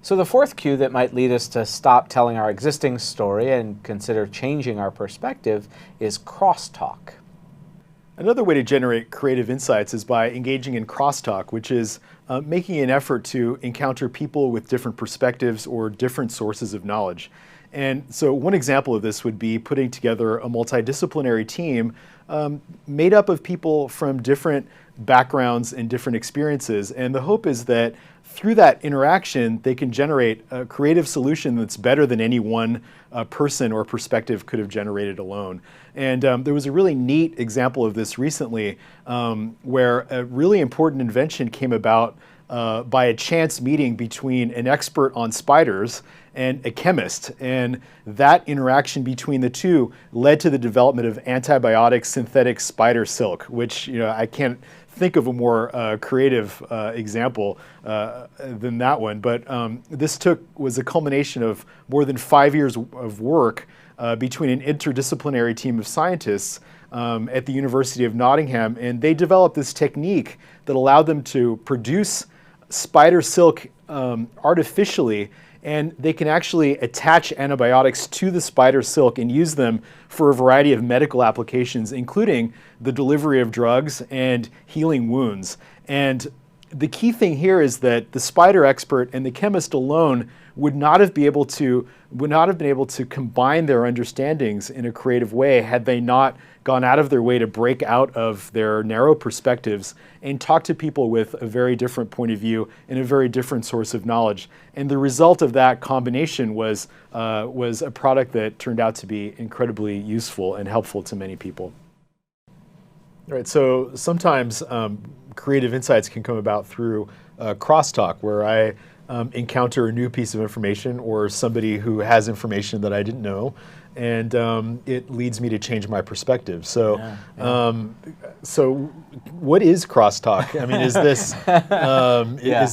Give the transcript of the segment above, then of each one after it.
So the fourth cue that might lead us to stop telling our existing story and consider changing our perspective is crosstalk. Another way to generate creative insights is by engaging in crosstalk, which is making an effort to encounter people with different perspectives or different sources of knowledge. And so one example of this would be putting together a multidisciplinary team made up of people from different backgrounds and different experiences. And the hope is that through that interaction, they can generate a creative solution that's better than any one person or perspective could have generated alone. And there was a really neat example of this recently where a really important invention came about by a chance meeting between an expert on spiders and a chemist. And that interaction between the two led to the development of antibiotic synthetic spider silk, which I can't think of a more creative example than that one. But this was a culmination of more than 5 years of work between an interdisciplinary team of scientists at the University of Nottingham. And they developed this technique that allowed them to produce spider silk artificially, and they can actually attach antibiotics to the spider silk and use them for a variety of medical applications, including the delivery of drugs and healing wounds. And the key thing here is that the spider expert and the chemist alone would not have been able to combine their understandings in a creative way had they not gone out of their way to break out of their narrow perspectives and talk to people with a very different point of view and a very different source of knowledge. And the result of that combination was a product that turned out to be incredibly useful and helpful to many people. All right, so sometimes creative insights can come about through crosstalk, where I encounter a new piece of information or somebody who has information that I didn't know, and it leads me to change my perspective. So, so what is crosstalk? I mean, is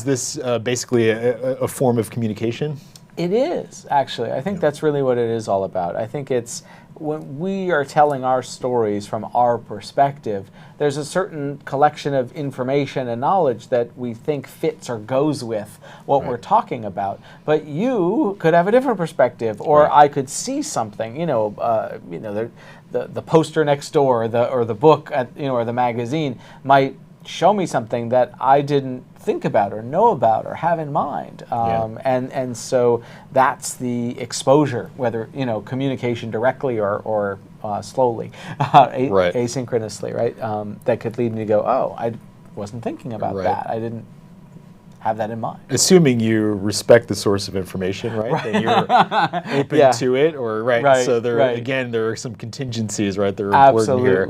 this basically a form of communication? It is, actually. I think that's really what it is all about. I think it's when we are telling our stories from our perspective, there's a certain collection of information and knowledge that we think fits or goes with what we're talking about. But you could have a different perspective, or I could see something. The poster next door, or the book, or the magazine might show me something that I didn't think about or know about or have in mind. And so that's the exposure, whether communication directly or slowly, asynchronously, right? That could lead me to go, oh, I wasn't thinking about that. I didn't have that in mind. Assuming you respect the source of information, right? That you're open to it, or So there are some contingencies, right? That are important here.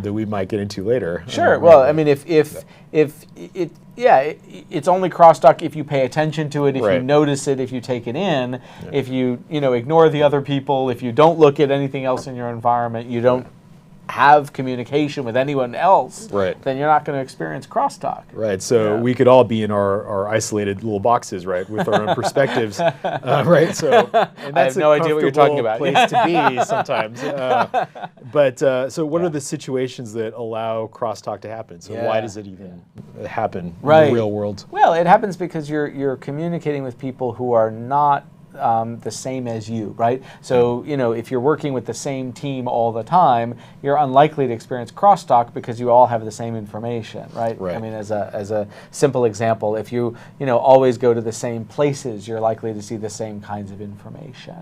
That we might get into later. Sure. Well, I mean, if it's only crosstalk if you pay attention to it, if you notice it, if you take it in, if you ignore the other people, if you don't look at anything else in your environment, you don't have communication with anyone else, then you're not going to experience crosstalk. Right. So we could all be in our isolated little boxes, right, with our own perspectives, right? So and that's I have no idea what you're talking about. Place to be sometimes. So what are the situations that allow crosstalk to happen? So why does it even happen in the real world? Well, it happens because you're communicating with people who are not the same as you, right? So, if you're working with the same team all the time, you're unlikely to experience crosstalk because you all have the same information, right? I mean, as a simple example, if you always go to the same places, you're likely to see the same kinds of information.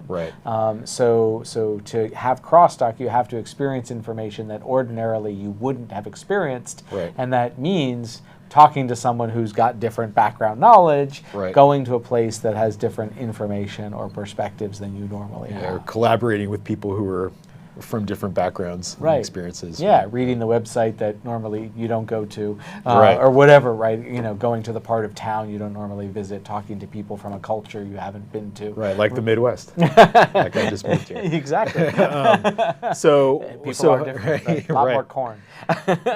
So to have crosstalk, you have to experience information that ordinarily you wouldn't have experienced, and that means talking to someone who's got different background knowledge, going to a place that has different information or perspectives than you normally have. Or collaborating with people who are from different backgrounds and experiences. Reading the website that normally you don't go to, or whatever, going to the part of town you don't normally visit, talking to people from a culture you haven't been to. Right, like the Midwest. Like I just moved here. Exactly. People are different, a lot more corn.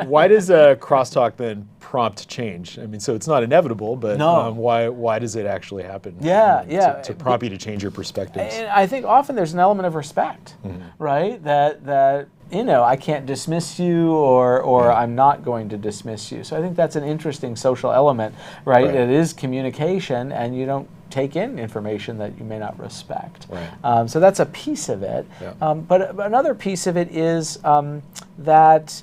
Why does crosstalk then prompt change? I mean, so it's not inevitable, but why does it actually happen? To prompt you to change your perspectives. And I think often there's an element of respect, right? That I can't dismiss you, or I'm not going to dismiss you. So I think that's an interesting social element, right? It is communication, and you don't take in information that you may not respect. Right. So that's a piece of it. Yeah. But another piece of it is that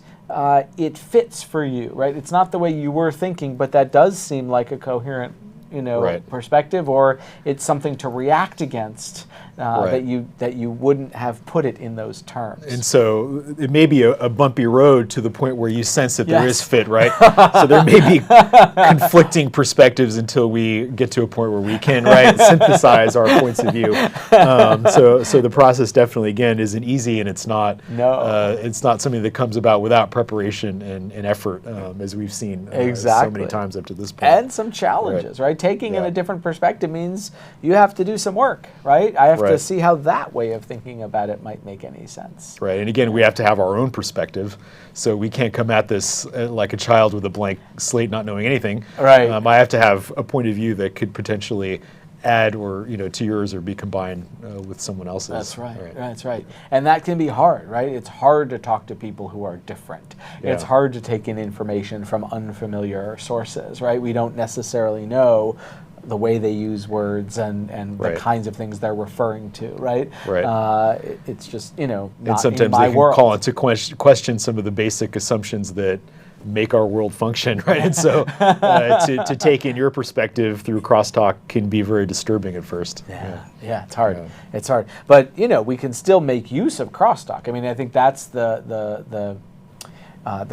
it fits for you, right? It's not the way you were thinking, but that does seem like a coherent, Right. perspective, or it's something to react against Right. that you wouldn't have put it in those terms. And so it may be a bumpy road to the point where you sense that there Yes. is fit, right? So there may be conflicting perspectives until we get to a point where we can, right, synthesize our points of view. So the process definitely, again, isn't easy, and it's not something that comes about without preparation and effort, as we've seen so Exactly. many times up to this point. And some challenges, right? Taking in Yeah. a different perspective means you have to do some work, right? I have to Right. see how that way of thinking about it might make any sense. Right, and again, we have to have our own perspective, so we can't come at this like a child with a blank slate, not knowing anything. Right. I have to have a point of view that could potentially add or to yours or be combined with someone else's. That's right. That's right. And that can be hard, right? It's hard to talk to people who are different. Yeah. It's hard to take in information from unfamiliar sources, right? We don't necessarily know the way they use words and the Right. kinds of things they're referring to, right? Right. It's just, And not sometimes in my they can world. call into question some of the basic assumptions that make our world function, right? And so to take in your perspective through crosstalk can be very disturbing at first. Yeah, it's hard. Yeah. It's hard. But, we can still make use of crosstalk. I mean, I think that's the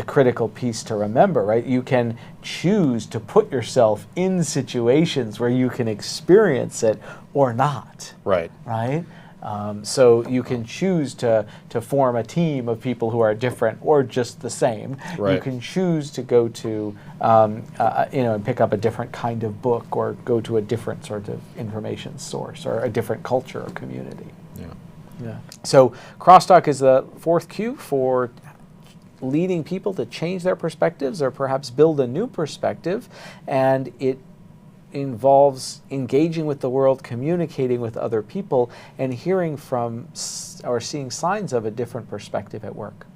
critical piece to remember, right? You can choose to put yourself in situations where you can experience it or not, Right. right? So you can choose to form a team of people who are different or just the same. Right. You can choose to go to, and pick up a different kind of book or go to a different sort of information source or a different culture or community. Yeah. So crosstalk is the fourth cue for leading people to change their perspectives or perhaps build a new perspective, and it involves engaging with the world, communicating with other people, and hearing from or seeing signs of a different perspective at work.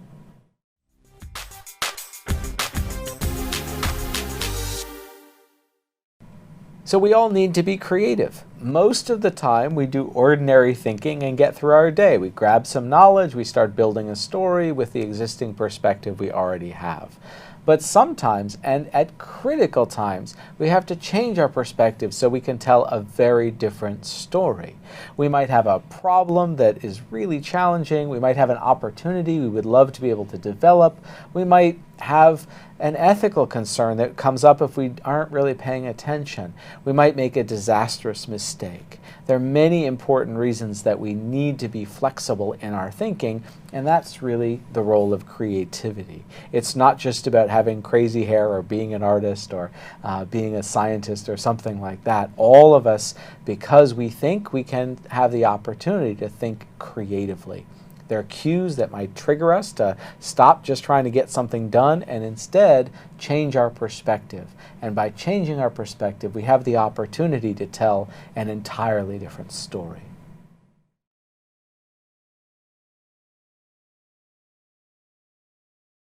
So we all need to be creative. Most of the time we do ordinary thinking and get through our day. We grab some knowledge, we start building a story with the existing perspective we already have. But sometimes, and at critical times, we have to change our perspective so we can tell a very different story. We might have a problem that is really challenging. We might have an opportunity we would love to be able to develop. We might have an ethical concern that comes up if we aren't really paying attention. We might make a disastrous mistake. There are many important reasons that we need to be flexible in our thinking, and that's really the role of creativity. It's not just about having crazy hair or being an artist or being a scientist or something like that. All of us, because we think, we can have the opportunity to think creatively. There are cues that might trigger us to stop just trying to get something done and instead change our perspective. And by changing our perspective, we have the opportunity to tell an entirely different story.